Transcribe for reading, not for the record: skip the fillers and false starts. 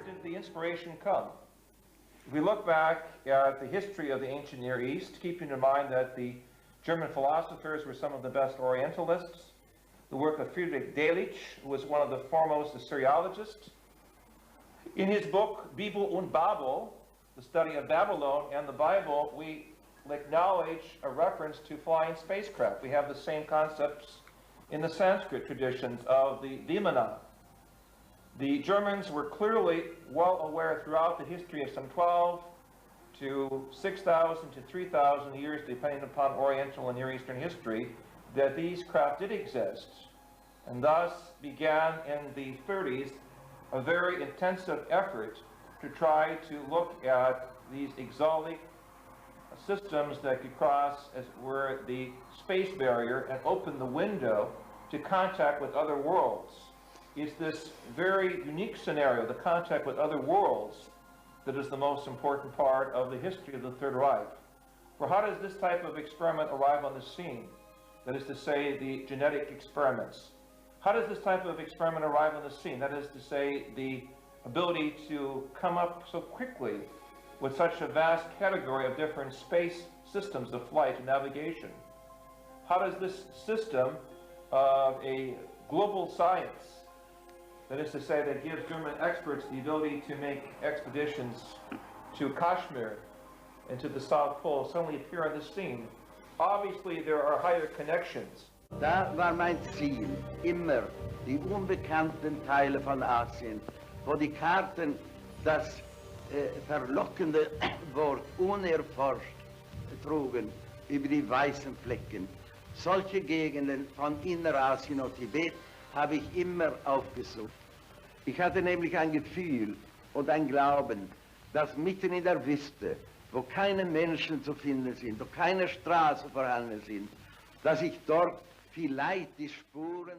did the inspiration come? If we look back at the history of the ancient Near East, keeping in mind that the German philosophers were some of the best Orientalists, the work of Friedrich Delitzsch, who was one of the foremost Assyriologists. In his book, Bibel und Babel, the study of Babylon and the Bible, we acknowledge a reference to flying spacecraft. We have the same concepts in the Sanskrit traditions of the Vimana. The Germans were clearly well aware throughout the history of some 12 to 6,000 to 3,000 years, depending upon Oriental and Near Eastern history, that these craft did exist, and thus began in the 30s a very intensive effort to try to look at these exotic systems that could cross, as it were, the space barrier and open the window to contact with other worlds. It's this very unique scenario, the contact with other worlds, that is the most important part of the history of the Third Reich. For how does this type of experiment arrive on the scene? That is to say, the genetic experiments. How does this type of experiment arrive on the scene? That is to say, the ability to come up so quickly with such a vast category of different space systems of flight and navigation. How does this system of a global science, that is to say, that gives German experts the ability to make expeditions to Kashmir and to the South Pole, suddenly appear on the scene? Obviously, there are higher connections. Da war mein Ziel immer die unbekannten Teile von Asien, wo die Karten das verlockende Wort unerforscht trugen über die weißen Flecken. Solche Gegenden von Innerasien und Tibet habe ich immer aufgesucht. Ich hatte nämlich ein Gefühl und ein Glauben, dass mitten in der Wüste, wo keine Menschen zu finden sind, wo keine Straßen vorhanden sind, dass ich dort vielleicht die Spuren